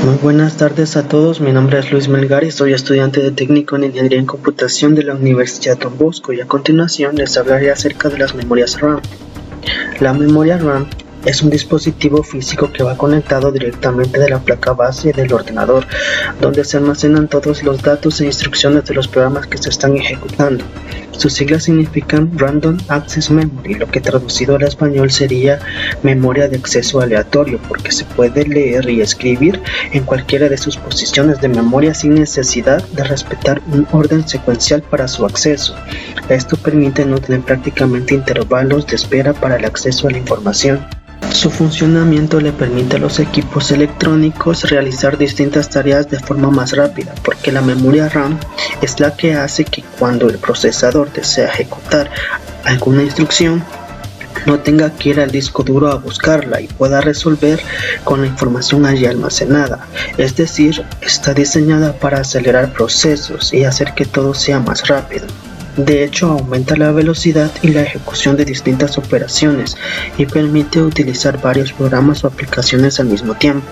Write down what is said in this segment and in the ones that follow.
Muy buenas tardes a todos, mi nombre es Luis Melgar y soy estudiante de técnico en Ingeniería en Computación de la Universidad Don Bosco y a continuación les hablaré acerca de las memorias RAM. La memoria RAM es un dispositivo físico que va conectado directamente de la placa base del ordenador, donde se almacenan todos los datos e instrucciones de los programas que se están ejecutando. Sus siglas significan Random Access Memory, lo que traducido al español sería memoria de acceso aleatorio, porque se puede leer y escribir en cualquiera de sus posiciones de memoria sin necesidad de respetar un orden secuencial para su acceso. Esto permite no tener prácticamente intervalos de espera para el acceso a la información. Su funcionamiento le permite a los equipos electrónicos realizar distintas tareas de forma más rápida, porque la memoria RAM es la que hace que cuando el procesador desea ejecutar alguna instrucción, no tenga que ir al disco duro a buscarla y pueda resolver con la información allí almacenada. Es decir, está diseñada para acelerar procesos y hacer que todo sea más rápido. De hecho, aumenta la velocidad y la ejecución de distintas operaciones y permite utilizar varios programas o aplicaciones al mismo tiempo.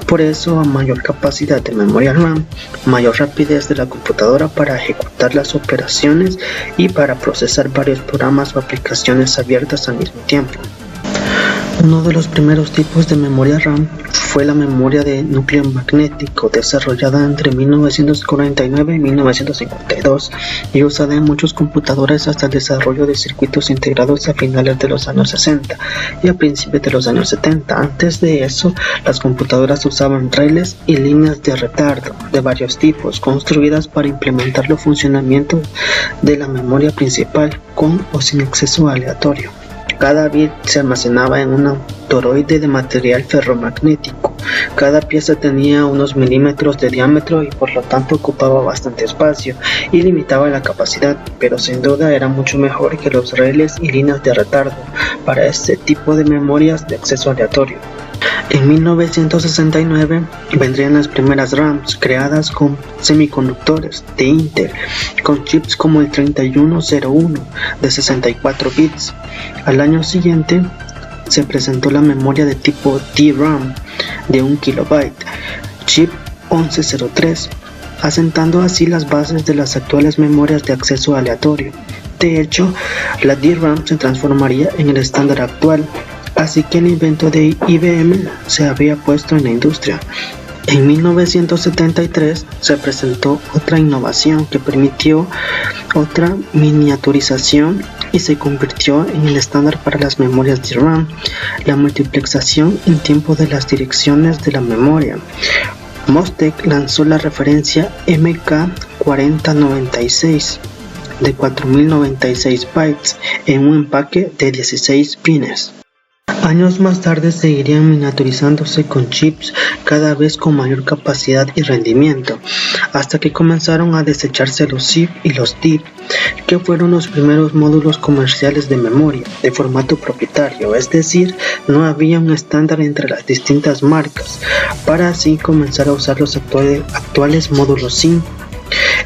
Por eso, a mayor capacidad de memoria RAM, mayor rapidez de la computadora para ejecutar las operaciones y para procesar varios programas o aplicaciones abiertas al mismo tiempo. Uno de los primeros tipos de memoria RAM fue la memoria de núcleo magnético, desarrollada entre 1949 y 1952 y usada en muchos computadores hasta el desarrollo de circuitos integrados a finales de los años 60 y a principios de los años 70. Antes de eso, las computadoras usaban relés y líneas de retardo de varios tipos, construidas para implementar los funcionamientos de la memoria principal con o sin acceso aleatorio. Cada bit se almacenaba en un toroide de material ferromagnético. Cada pieza tenía unos milímetros de diámetro y por lo tanto ocupaba bastante espacio y limitaba la capacidad, pero sin duda era mucho mejor que los relés y líneas de retardo para este tipo de memorias de acceso aleatorio. En 1969 vendrían las primeras RAMs creadas con semiconductores de Intel, con chips como el 3101 de 64 bits. Al año siguiente se presentó la memoria de tipo DRAM de 1 KB, chip 1103, asentando así las bases de las actuales memorias de acceso aleatorio. De hecho, la DRAM se transformaría en el estándar actual, así que el invento de IBM se había puesto en la industria. En 1973 se presentó otra innovación que permitió otra miniaturización y se convirtió en el estándar para las memorias DRAM, la multiplexación en tiempo de las direcciones de la memoria. Mostek lanzó la referencia MK4096 de 4096 bytes en un empaque de 16 pines. Años más tarde seguirían miniaturizándose con chips cada vez con mayor capacidad y rendimiento, hasta que comenzaron a desecharse los ZIP y los DIP, que fueron los primeros módulos comerciales de memoria, de formato propietario, es decir, no había un estándar entre las distintas marcas, para así comenzar a usar los actuales módulos SIM,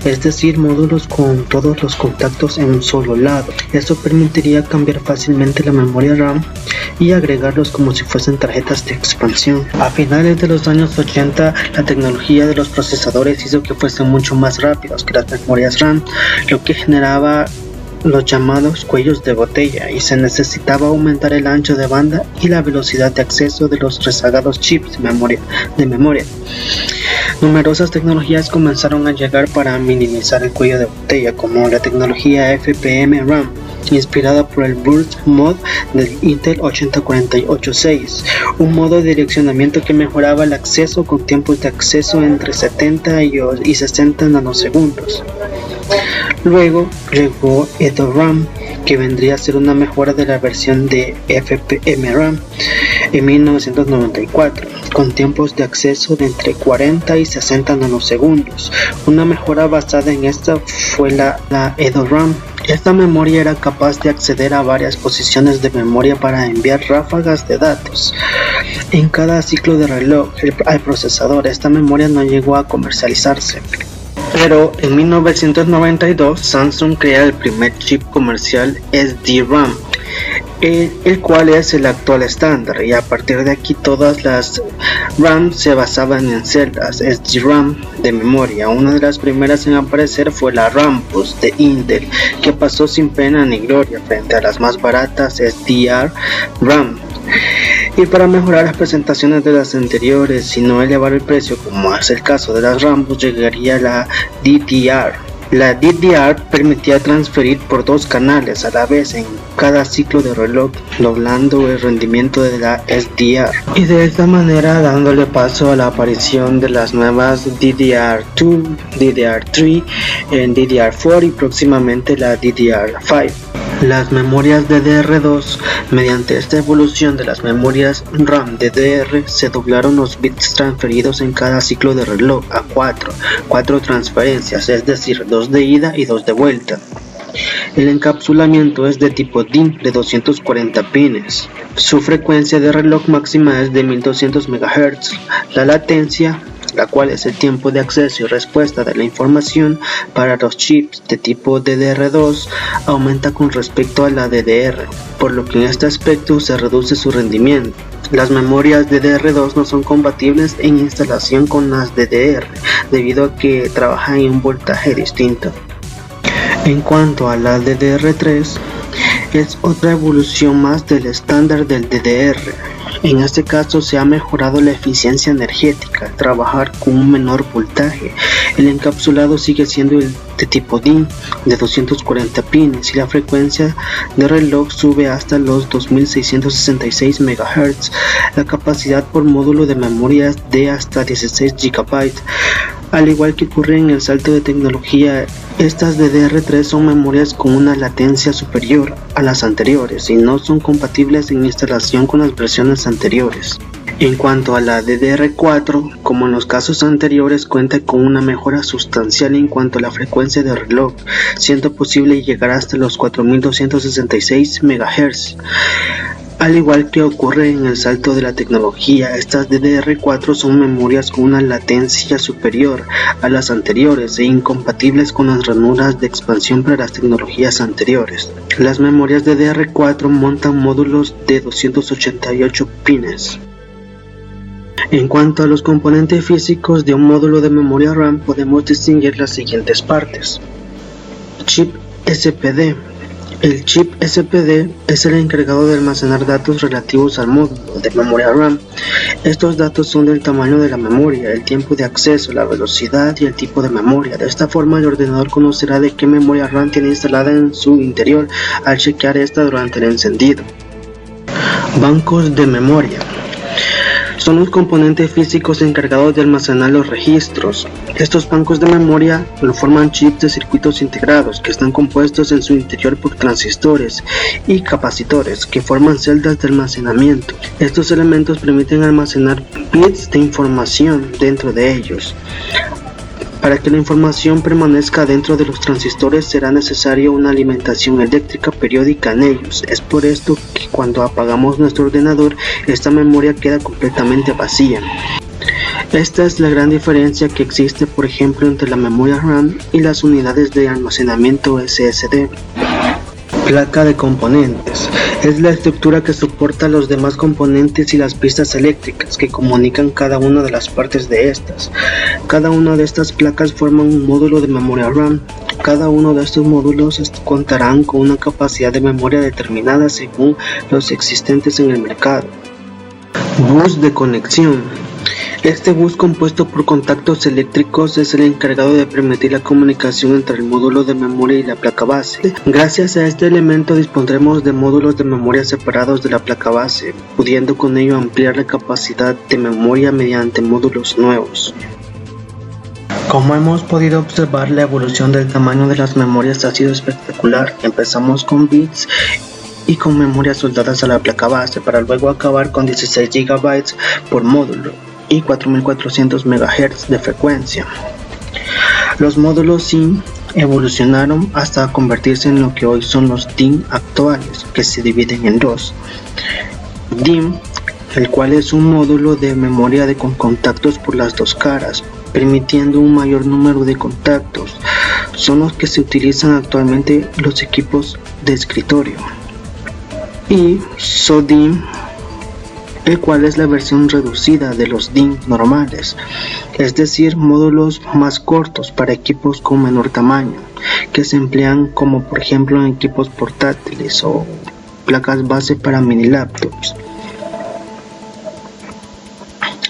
es decir, módulos con todos los contactos en un solo lado. Esto permitiría cambiar fácilmente la memoria RAM y agregarlos como si fuesen tarjetas de expansión. A finales de los años 80, la tecnología de los procesadores hizo que fuesen mucho más rápidos que las memorias RAM, lo que generaba los llamados cuellos de botella y se necesitaba aumentar el ancho de banda y la velocidad de acceso de los rezagados chips de memoria. Numerosas tecnologías comenzaron a llegar para minimizar el cuello de botella, como la tecnología FPM-RAM, inspirada por el Burst Mode del Intel 8048-6, un modo de direccionamiento que mejoraba el acceso con tiempos de acceso entre 70 y 60 nanosegundos. Luego llegó EDORAM, que vendría a ser una mejora de la versión de FPM-RAM en 1994, con tiempos de acceso de entre 40 y 60 nanosegundos. Una mejora basada en esta fue la EDORAM. Esta memoria era capaz de acceder a varias posiciones de memoria para enviar ráfagas de datos en cada ciclo de reloj al procesador. Esta memoria no llegó a comercializarse. Pero en 1992 Samsung crea el primer chip comercial SDRAM, el cual es el actual estándar, y a partir de aquí todas las RAM se basaban en celdas SDRAM de memoria. Una de las primeras en aparecer fue la Rambus de Intel, que pasó sin pena ni gloria frente a las más baratas SDR-RAM. Y para mejorar las presentaciones de las anteriores y no elevar el precio como es el caso de las Rambus, llegaría la DDR. La DDR permitía transferir por 2 canales a la vez en cada ciclo de reloj, doblando el rendimiento de la SDR, y de esta manera dándole paso a la aparición de las nuevas DDR2, DDR3, DDR4 y próximamente la DDR5. Las memorias DDR2, mediante esta evolución de las memorias RAM DDR, se doblaron los bits transferidos en cada ciclo de reloj a 4 transferencias, es decir, 2 de ida y 2 de vuelta. El encapsulamiento es de tipo DIMM de 240 pines. Su frecuencia de reloj máxima es de 1200 MHz. La latencia, la cual es el tiempo de acceso y respuesta de la información para los chips de tipo DDR2, aumenta con respecto a la DDR, por lo que en este aspecto se reduce su rendimiento. Las memorias DDR2 no son compatibles en instalación con las DDR, debido a que trabajan en un voltaje distinto. En cuanto a la DDR3, es otra evolución más del estándar del DDR. En este caso se ha mejorado la eficiencia energética, trabajar con un menor voltaje. El encapsulado sigue siendo el de tipo DIMM de 240 pines y la frecuencia de reloj sube hasta los 2666 MHz. La capacidad por módulo de memoria es de hasta 16 GB. Al igual que ocurre en el salto de tecnología, estas DDR3 son memorias con una latencia superior a las anteriores y no son compatibles en instalación con las versiones anteriores. En cuanto a la DDR4, como en los casos anteriores, cuenta con una mejora sustancial en cuanto a la frecuencia de reloj, siendo posible llegar hasta los 4266 MHz. Al igual que ocurre en el salto de la tecnología, estas DDR4 son memorias con una latencia superior a las anteriores e incompatibles con las ranuras de expansión para las tecnologías anteriores. Las memorias DDR4 montan módulos de 288 pines. En cuanto a los componentes físicos de un módulo de memoria RAM, podemos distinguir las siguientes partes. Chip SPD. El chip SPD es el encargado de almacenar datos relativos al módulo de memoria RAM. Estos datos son del tamaño de la memoria, el tiempo de acceso, la velocidad y el tipo de memoria. De esta forma, el ordenador conocerá de qué memoria RAM tiene instalada en su interior al chequear esta durante el encendido. Bancos de memoria. Son los componentes físicos encargados de almacenar los registros. Estos bancos de memoria lo forman chips de circuitos integrados que están compuestos en su interior por transistores y capacitores que forman celdas de almacenamiento. Estos elementos permiten almacenar bits de información dentro de ellos. Para que la información permanezca dentro de los transistores será necesaria una alimentación eléctrica periódica en ellos. Es por esto que cuando apagamos nuestro ordenador, esta memoria queda completamente vacía. Esta es la gran diferencia que existe, por ejemplo, entre la memoria RAM y las unidades de almacenamiento SSD. Placa de componentes. Es la estructura que soporta los demás componentes y las pistas eléctricas que comunican cada una de las partes de estas. Cada una de estas placas forma un módulo de memoria RAM. Cada uno de estos módulos contarán con una capacidad de memoria determinada según los existentes en el mercado. Bus de conexión. Este bus compuesto por contactos eléctricos es el encargado de permitir la comunicación entre el módulo de memoria y la placa base. Gracias a este elemento dispondremos de módulos de memoria separados de la placa base, pudiendo con ello ampliar la capacidad de memoria mediante módulos nuevos. Como hemos podido observar, la evolución del tamaño de las memorias ha sido espectacular. Empezamos con bits y con memorias soldadas a la placa base, para luego acabar con 16 GB por módulo y 4400 MHz de frecuencia. Los módulos SIM evolucionaron hasta convertirse en lo que hoy son los DIMM actuales, que se dividen en dos. DIMM, el cual es un módulo de memoria con contactos por las dos caras, permitiendo un mayor número de contactos. Son los que se utilizan actualmente los equipos de escritorio. y SO-DIMM, el cual es la versión reducida de los DIMM normales, es decir, módulos más cortos para equipos con menor tamaño, que se emplean como por ejemplo en equipos portátiles o placas base para mini laptops.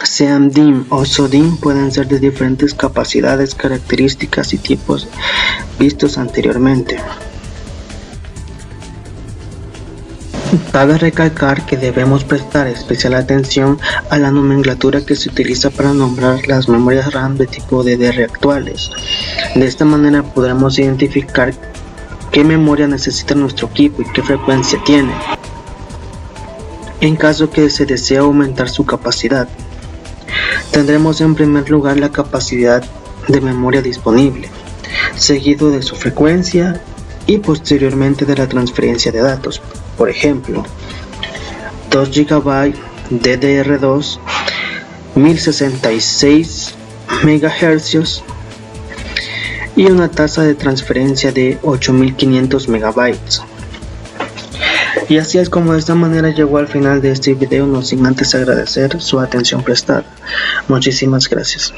Sean DIMM o SO-DIMM pueden ser de diferentes capacidades, características y tipos vistos anteriormente. Cabe recalcar que debemos prestar especial atención a la nomenclatura que se utiliza para nombrar las memorias RAM de tipo DDR actuales. De esta manera podremos identificar qué memoria necesita nuestro equipo y qué frecuencia tiene, en caso que se desee aumentar su capacidad. Tendremos en primer lugar la capacidad de memoria disponible, seguido de su frecuencia y posteriormente de la transferencia de datos. Por ejemplo, 2 GB DDR2, 1066 MHz y una tasa de transferencia de 8500 MB. Y así es como de esta manera llegó al final de este video, no sin antes agradecer su atención prestada. Muchísimas gracias.